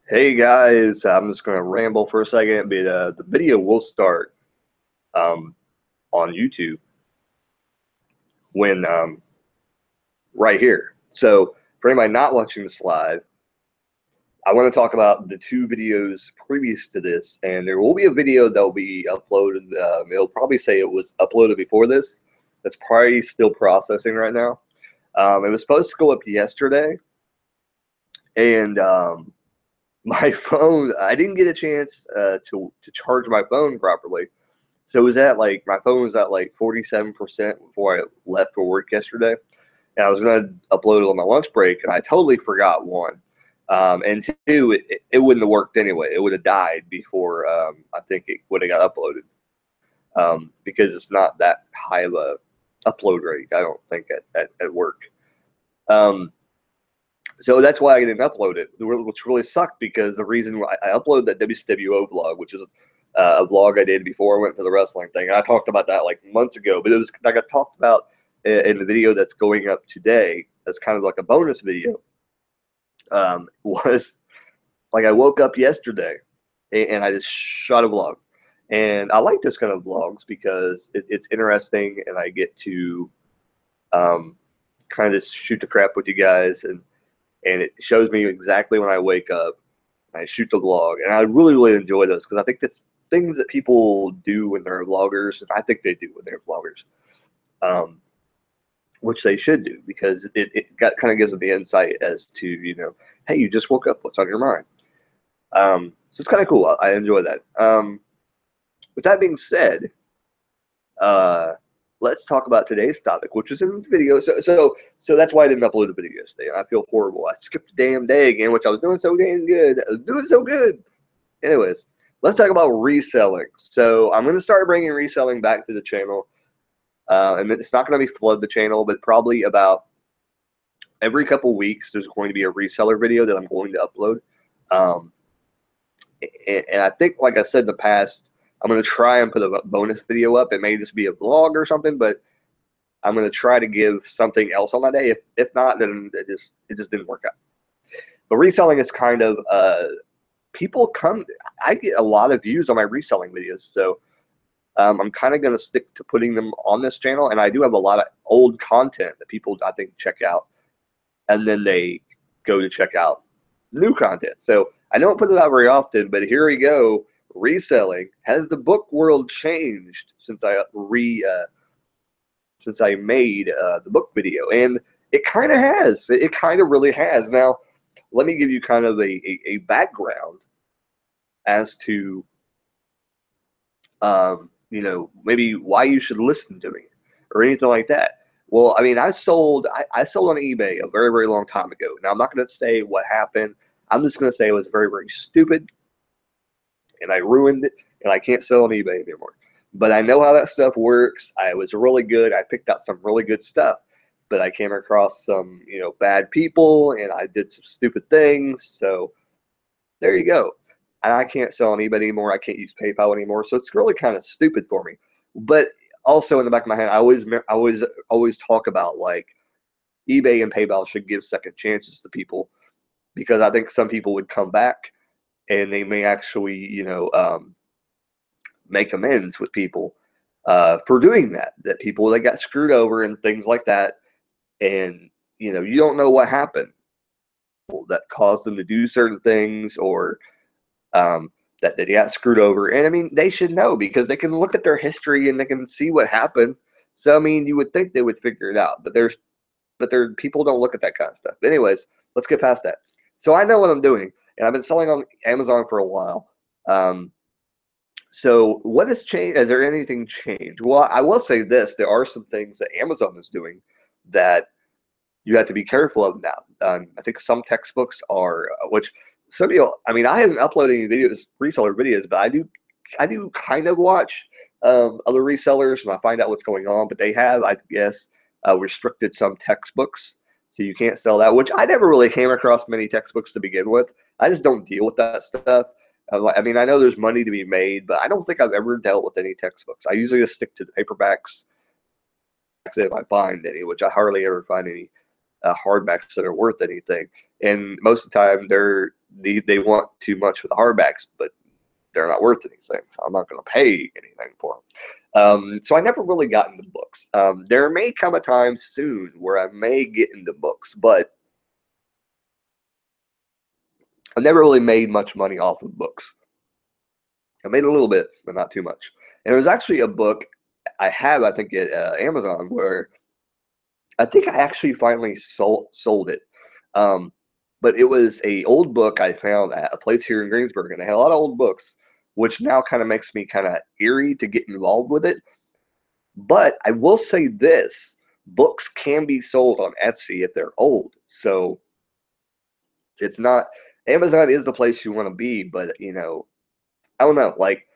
Hey guys, I'm just going to ramble for a second, but the video will start um, on YouTube when right here. So for anybody not watching this live, I want to talk about the two videos previous to this, and there will be a video that will be uploaded. It'll probably say it was uploaded before this. That's probably still processing right now. It was supposed to go up yesterday, and my phone, I didn't get a chance to charge my phone properly. So it was at like my phone was at like 47% before I left for work yesterday, and I was gonna upload it on my lunch break, and I totally forgot one, and two, it wouldn't have worked anyway. It would have died before I think it would have got uploaded, because it's not that high of a upload rate. I don't think at work. Um, so that's why I didn't upload it, which really sucked because the reason why I uploaded that WCWO vlog, which is a vlog I did before I went to the wrestling thing. I talked about that like months ago, but it was like I talked about in the video that's going up today as kind of like a bonus video. Was like I woke up yesterday and I just shot a vlog. And I like this kind of vlogs because it's interesting and I get to um, kind of just shoot the crap with you guys and it shows me exactly when I wake up. I shoot the vlog, and I really enjoy those because I think that's things that people do when they're vloggers, and I think they do when they're vloggers, um, which they should do because it kind of gives them the insight as to hey, you just woke up, what's on your mind? So it's kind of cool. I enjoy that. With that being said, uh, let's talk about today's topic, which is in the video. So that's why I didn't upload the video yesterday. I feel horrible. I skipped a damn day again, which I was doing so damn good. I was doing so good. Anyways, let's talk about reselling. So I'm going to start bringing reselling back to the channel. And it's not going to be flood the channel, but probably about every couple weeks, there's going to be a reseller video that I'm going to upload. Um, and I think, like I said in the past, I'm going to try and put a bonus video up. It may just be a vlog or something, but I'm going to try to give something else on that day. If not, then it just didn't work out. But reselling is kind of people come. I get a lot of views on my reselling videos, so I'm kind of going to stick to putting them on this channel. And I do have a lot of old content that people I think check out, and then they go to check out new content. So I don't put it out very often, but here we go. Reselling. Has the book world changed since since I made the book video? And it kind of has. It kind of really has. Now, let me give you kind of a background as to maybe why you should listen to me or anything like that. Well, I mean, I sold on eBay a very long time ago. Now, I'm not going to say what happened. I'm just going to say it was very stupid, and I ruined it, and I can't sell on eBay anymore. But I know how that stuff works. I was really good. I picked out some really good stuff, but I came across some bad people, and I did some stupid things. So there you go. And I can't sell on eBay anymore. I can't use PayPal anymore. So it's really kind of stupid for me. But also in the back of my head, I always talk about like eBay and PayPal should give second chances to people because I think some people would come back and they may actually, make amends with people for doing that. That people that got screwed over and things like that, and you don't know what happened that caused them to do certain things or that they got screwed over. And I mean, they should know because they can look at their history and they can see what happened. So I mean, you would think they would figure it out, but people don't look at that kind of stuff. But anyways, let's get past that. So I know what I'm doing, and I've been selling on Amazon for a while. So what has changed? Has there anything changed? Well, I will say this: there are some things that Amazon is doing that you have to be careful of now. I think some textbooks are, which some people. I mean, I haven't uploaded any videos, reseller videos, but I do kind of watch other resellers and I find out what's going on. But they have, I guess, restricted some textbooks, so you can't sell that. Which I never really came across many textbooks to begin with. I just don't deal with that stuff. I mean, I know there's money to be made, but I don't think I've ever dealt with any textbooks. I usually just stick to the paperbacks if I find any, which I hardly ever find any hardbacks that are worth anything. And most of the time, they want too much for the hardbacks, but they're not worth anything, so I'm not going to pay anything for them. So I never really got into books. There may come a time soon where I may get into books, but I never really made much money off of books. I made a little bit, but not too much. And it was actually a book I have, I think, at Amazon, where I think I actually finally sold it. Um, but it was a old book I found at a place here in Greensburg, and they had a lot of old books, which now kind of makes me kind of eerie to get involved with it. But I will say this: books can be sold on Etsy if they're old, so it's not. Amazon is the place you want to be, but I don't know. Like,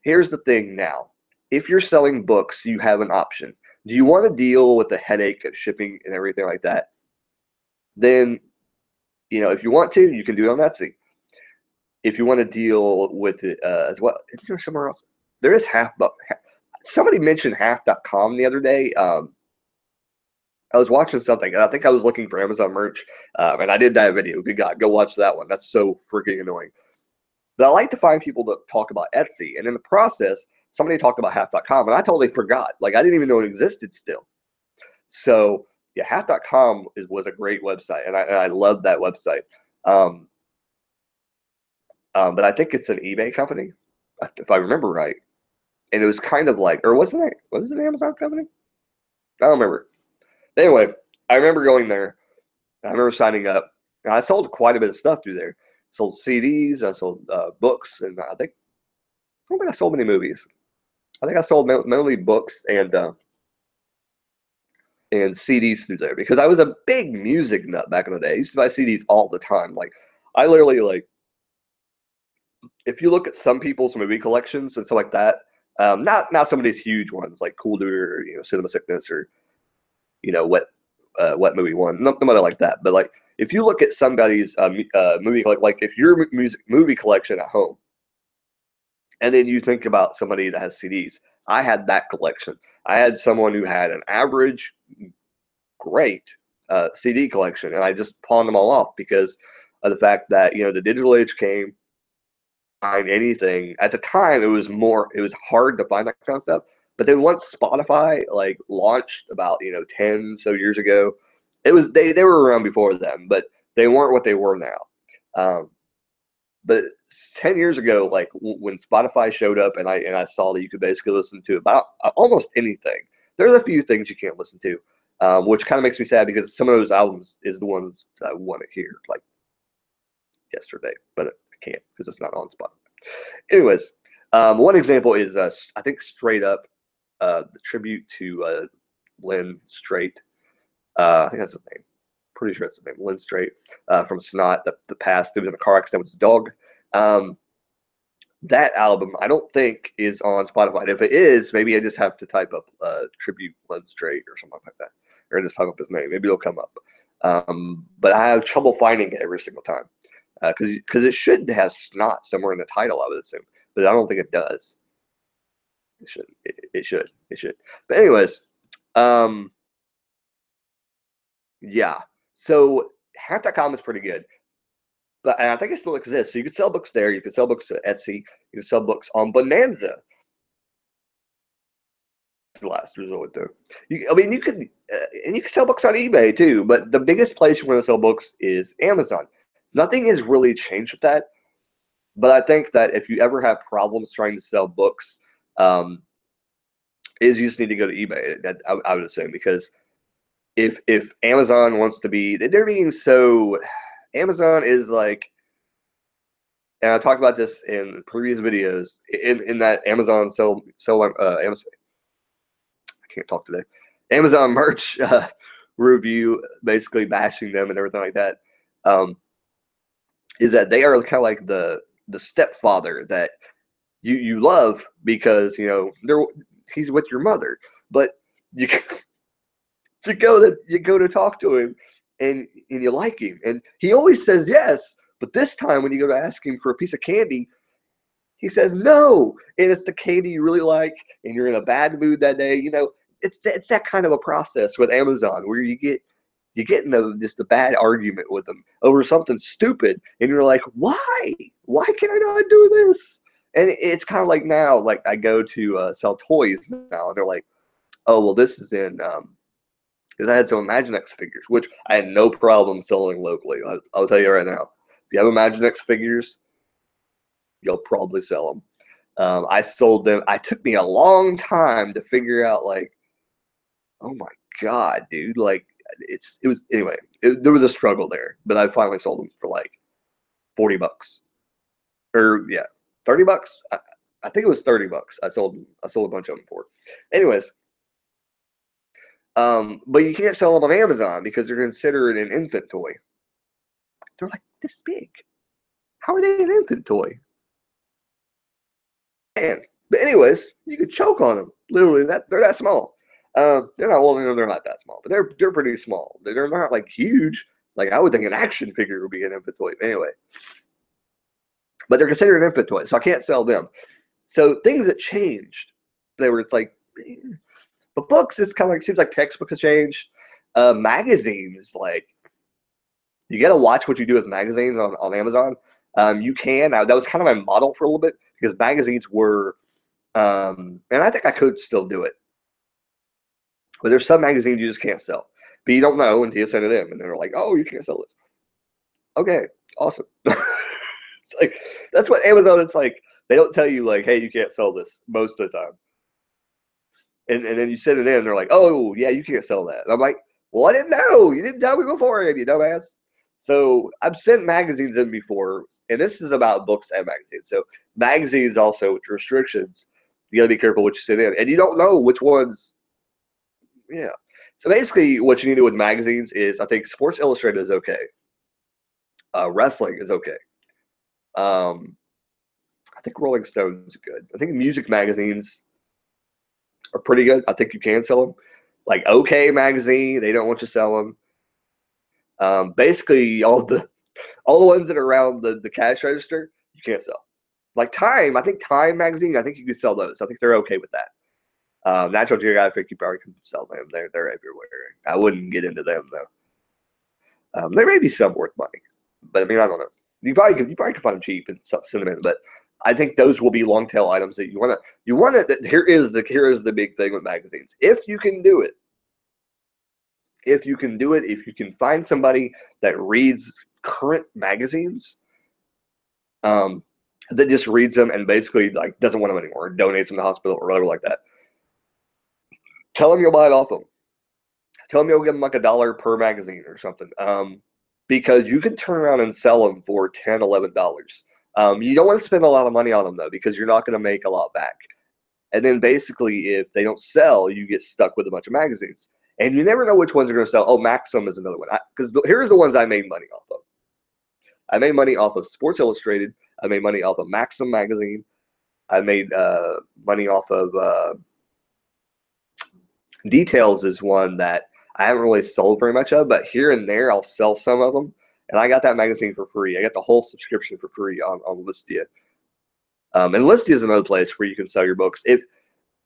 here's the thing now. If you're selling books, you have an option. Do you want to deal with the headache of shipping and everything like that? Then, if you want to, you can do it on Etsy. If you want to deal with it as well, is there somewhere else? There is somebody mentioned half.com the other day. I was watching something, and I think I was looking for Amazon merch, and I did that video. Good God, go watch that one. That's so freaking annoying. But I like to find people that talk about Etsy, and in the process, somebody talked about half.com, and I totally forgot. Like, I didn't even know it existed still. So, yeah, half.com was a great website, and I love that website. Um, but I think it's an eBay company, if I remember right. And it was kind of like, or wasn't it? Was it an Amazon company? I don't remember. Anyway, I remember going there. I remember signing up. And I sold quite a bit of stuff through there. Sold CDs. I sold books, and I don't think I sold many movies. I think I sold mainly books and CDs through there because I was a big music nut back in the day. I used to buy CDs all the time. Like, I literally, like, if you look at some people's movie collections and stuff like that, not some of these huge ones like Cool Dude or Cinema Sickness or what movie one, nobody like that. But like, if you look at somebody's movie, like if your movie collection at home, and then you think about somebody that has CDs, I had that collection. I had someone who had an average, great CD collection, and I just pawned them all off because of the fact that the digital age came. Find anything at the time, it was hard to find that kind of stuff. But then once Spotify like launched about 10 so years ago, it was they were around before them, but they weren't what they were now. But 10 years ago, like when Spotify showed up, and I saw that you could basically listen to about almost anything. There's a few things you can't listen to, which kind of makes me sad because some of those albums is the ones that I want to hear, like yesterday, but I can't because it's not on Spotify. Anyways, one example is I think Straight Up, the tribute to Lynn Straight. I think that's his name. Pretty sure that's his name, Lynn Straight, from Snot, the past. He was in a car accident with his dog. That album, I don't think, is on Spotify. And if it is, maybe I just have to type up tribute Lynn Straight or something like that, or just type up his name. Maybe it'll come up. But I have trouble finding it every single time because it should have Snot somewhere in the title, I would assume, but I don't think it does. It should. It should. It should. But anyways, yeah. So half.com is pretty good, but and I think it still exists. So you could sell books there. You could sell books at Etsy. You could sell books on Bonanza. The last resort, though. I mean, you could, and you can sell books on eBay too. But the biggest place you want to sell books is Amazon. Nothing has really changed with that. But I think that if you ever have problems trying to sell books, is you just need to go to eBay. That I would assume because if Amazon wants to be, they're being so. Amazon is like, and I talked about this in previous videos. In that Amazon Amazon, I can't talk today. Amazon merch review, basically bashing them and everything like that. Is that they are kind of like the stepfather that you love because he's with your mother, but you you go to talk to him and you like him, and he always says yes, but this time when you go to ask him for a piece of candy, he says no, and it's the candy you really like, and you're in a bad mood that day. It's that kind of a process with Amazon where you get you get in just a bad argument with them over something stupid, and you're like, why? Why can I not do this? And it's kind of like now, like I go to sell toys now, and they're like, oh, well, this is in, because I had some Imaginext figures, which I had no problem selling locally. I'll tell you right now, if you have Imaginext figures, you'll probably sell them. I sold them. It took me a long time to figure out, like, oh my God, dude, like it was anyway. There was a struggle there, but I finally sold them for like $40, or yeah, $30. I think it was $30. I sold a bunch of them for. Anyways, but you can't sell them on Amazon because they're considered an infant toy. They're like this big. How are they an infant toy? And but anyways, you could choke on them. Literally, they're that small. They're not well, they're not that small, but they're pretty small. They're not like huge. Like I would think an action figure would be an infant toy. Anyway, but they're considered an infant toy, so I can't sell them. So things that changed, it's like, but books, it's kind of like seems like textbooks have changed. Magazines, like you got to watch what you do with magazines on Amazon. You can. That was kind of my model for a little bit because magazines were, and I think I could still do it. But there's some magazines you just can't sell. But you don't know until you send it in, and they're like, "Oh, you can't sell this." Okay, awesome. It's like that's what Amazon. It's like they don't tell you like, "Hey, you can't sell this" most of the time. And then you send it in, and they're like, "Oh, yeah, you can't sell that." And I'm like, "Well, I didn't know. You didn't tell me beforehand, you dumbass." So I've sent magazines in before, and this is about books and magazines. So magazines also with restrictions, you got to be careful what you send in, and you don't know which ones. Yeah. So basically, what you need to do with magazines is, I think Sports Illustrated is okay. Wrestling is okay. Um, I think Rolling Stone's is good. I think music magazines are pretty good. I think you can sell them. Like OK Magazine, they don't want you to sell them. Basically, all the ones that are around the cash register, you can't sell. Like Time, I think Time Magazine, I think you could sell those. I think they're okay with that. Natural Geographic, you probably can sell them. They're everywhere. I wouldn't get into them though. There may be some worth money, but I mean, I don't know. You probably could find them cheap and send them in, but I think those will be long tail items that you want to. Here is the big thing with magazines. If you can do it, if you can find somebody that reads current magazines, um, that just reads them and basically like doesn't want them anymore, or donates them to the hospital or whatever like that. Tell them you'll buy it off them. Tell them you'll give them like $1 per magazine or something. Because you can turn around and sell them for $10, $11. You don't want to spend a lot of money on them though, because you're not going to make a lot back. And then basically, if they don't sell, you get stuck with a bunch of magazines, and you never know which ones are going to sell. Oh, Maxim is another one. Because here's the ones I made money off of. I made money off of Sports Illustrated. I made money off of Maxim magazine. I made money off of Details is one that I haven't really sold very much of, but here and there I'll sell some of them. And I got that magazine for free. I got the whole subscription for free on Listia. And Listia is another place where you can sell your books. And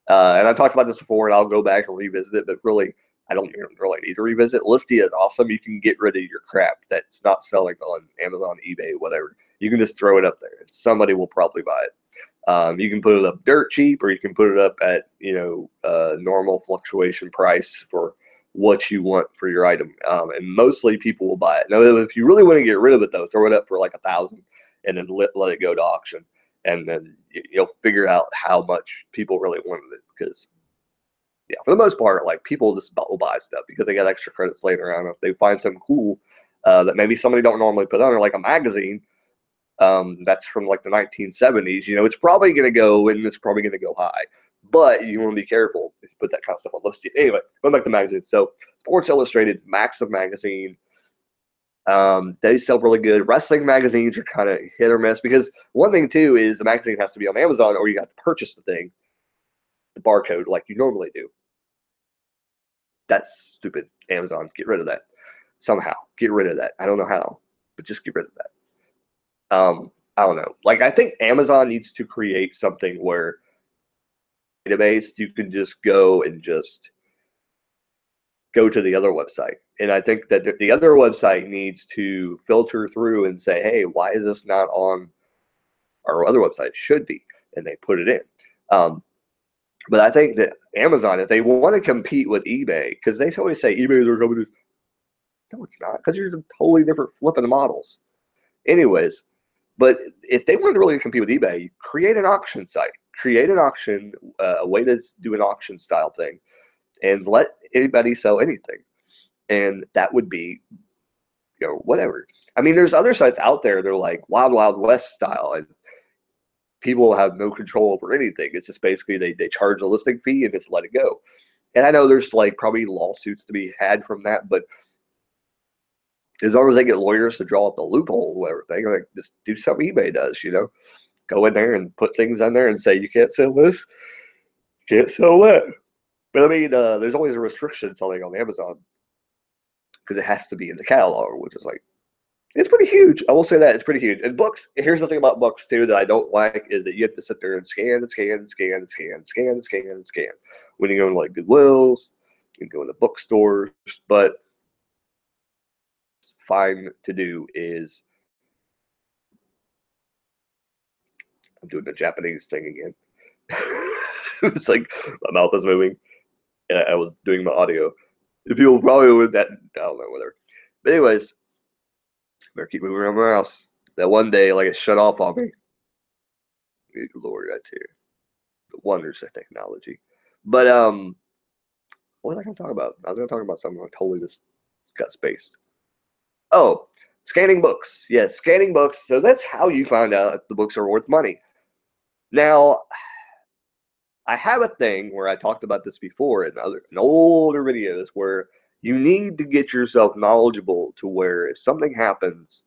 I've talked about this before, and I'll go back and revisit it, but really, I don't really need to revisit. Listia is awesome. You can get rid of your crap that's not selling on Amazon, eBay, whatever. You can just throw it up there, and somebody will probably buy it. You can put it up dirt cheap, or you can put it up at normal fluctuation price for what you want for your item, and mostly people will buy it. Now, if you really want to get rid of it, though, throw it up for like 1,000, and then let it go to auction, and then you'll figure out how much people really wanted it. Because yeah, for the most part, like people just will buy stuff because they got extra credits laying around. If they find something cool that maybe somebody don't normally put on, or like a magazine that's from like the 1970s, it's probably going to go, and it's probably going to go high. But you want to be careful if you put that kind of stuff on Listia. Anyway, going back to magazines. So Sports Illustrated, Maxim magazine, they sell really good. Wrestling magazines are kind of hit or miss, because one thing too is the magazine has to be on Amazon, or you got to purchase the thing, the barcode, like you normally do. That's stupid. Amazon, get rid of that somehow. Get rid of that. I don't know how, but just get rid of that. I don't know. Like I think Amazon needs to create something where database you can just go go to the other website. And I think that the other website needs to filter through and say, hey, why is this not on our other website? It should be. And they put it in. But I think that Amazon, if they want to compete with eBay, because they always say eBay are coming to, no, it's not, because you're totally different flipping models. Anyways, but if they want to really compete with eBay, create an auction site, create an auction, a way to do an auction style thing, and let anybody sell anything. And that would be, whatever. I mean, there's other sites out there, they're like Wild Wild West style, and people have no control over anything. It's just basically they charge a listing fee and just let it go. And I know there's like probably lawsuits to be had from that, but as long as they get lawyers to draw up the loophole or whatever, like just do something eBay does, go in there and put things on there and say you can't sell this, can't sell that. But I mean, there's always a restriction selling on Amazon because it has to be in the catalog, which is like, it's pretty huge. I will say that it's pretty huge. And books, here's the thing about books too that I don't like is that you have to sit there and scan and scan and scan and scan and scan and scan and scan. When you go to like Goodwills, you can go into bookstores, but fine to do is, I'm doing the Japanese thing again. It's like my mouth is moving and I was doing my audio. If people probably would that, I don't know, whatever. But anyways, better keep moving around my house. That one day, like it shut off on me. Good Lord, I tell you, the wonders of technology. But what was I gonna talk about? I was gonna talk about something I totally just got spaced. Oh, scanning books. Yes, scanning books. So that's how you find out if the books are worth money. Now, I have a thing where I talked about this before in older videos where you need to get yourself knowledgeable to where if something happens,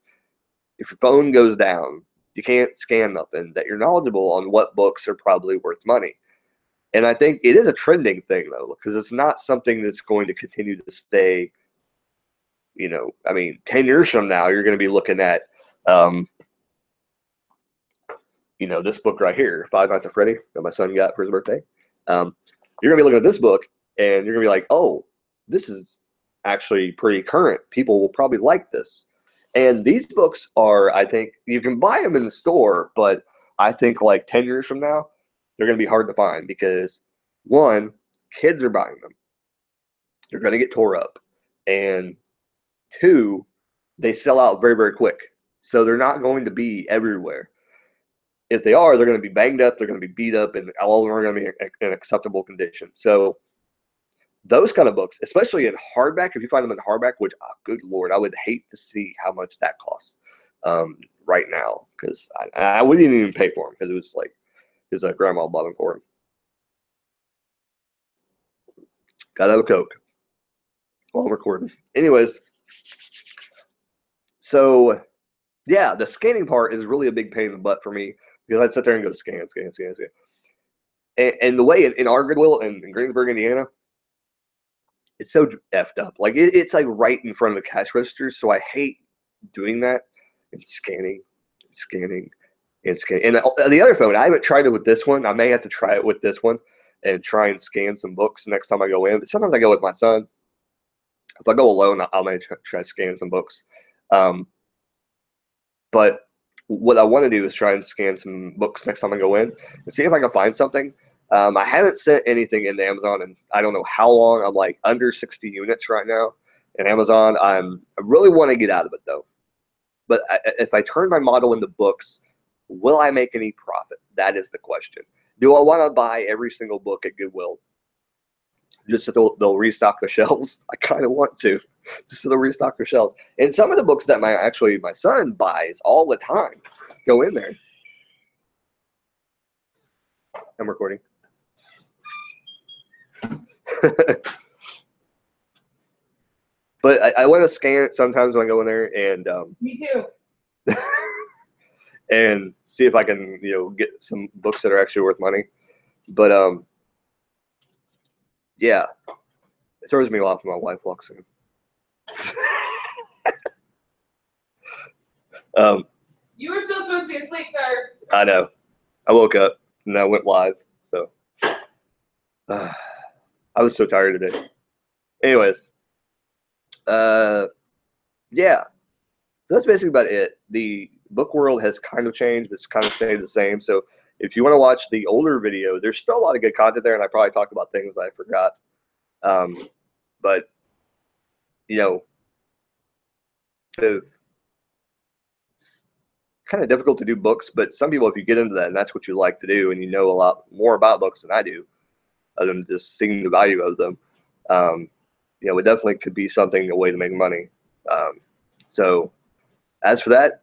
if your phone goes down, you can't scan nothing, that you're knowledgeable on what books are probably worth money. And I think it is a trending thing though, because it's not something that's going to continue to stay, I mean, 10 years from now, you're going to be looking at, this book right here, Five Nights at Freddy, that my son got for his birthday. You're going to be looking at this book and you're going to be like, oh, this is actually pretty current. People will probably like this. And these books are, I think, you can buy them in the store, but I think like 10 years from now, they're going to be hard to find because, one, kids are buying them. They're going to get tore up. And two, they sell out very, very quick. So they're not going to be everywhere. If they are, they're going to be banged up, they're going to be beat up, and all of them are going to be in acceptable condition. So those kind of books, especially in hardback, if you find them in hardback, which, good Lord, I would hate to see how much that costs right now because I wouldn't even pay for them because it was like his grandma bought them for him. Gotta have a Coke while I'm recording. Anyways, so yeah, the scanning part is really a big pain in the butt for me because I'd sit there and go scan, scan, scan, scan. And the way in our Goodwill in Greensburg, Indiana, it's so effed up. Like it's like right in front of the cash registers. So I hate doing that and scanning, and scanning, and scanning. And the other phone, I haven't tried it with this one. I may have to try it with this one and try and scan some books next time I go in. But sometimes I go with my son. If I go alone, I may try to scan some books. But what I want to do is try and scan some books next time I go in and see if I can find something. I haven't sent anything into Amazon and I don't know how long. I'm like under 60 units right now in Amazon. I really want to get out of it though. But if I turn my model into books, will I make any profit? That is the question. Do I want to buy every single book at Goodwill just so they'll restock the shelves? I kind of want to, just so they'll restock their shelves. And some of the books that my son buys all the time go in there. I'm recording. But I want to scan it sometimes when I go in there and me too. and see if I can get some books that are actually worth money. But yeah, it throws me off when my wife walks in. You were still supposed to be asleep, sir. I know. I woke up and I went live, so I was so tired today. Anyways, Yeah. So that's basically about it. The book world has kind of changed, but it's kind of stayed the same. So if you want to watch the older video, there's still a lot of good content there, and I probably talked about things that I forgot. But you know, it's kind of difficult to do books. But some people, if you get into that and that's what you like to do, and you know a lot more about books than I do, other than just seeing the value of them, it definitely could be something, a way to make money. So as for that,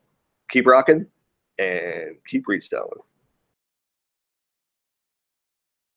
keep rocking and keep reading.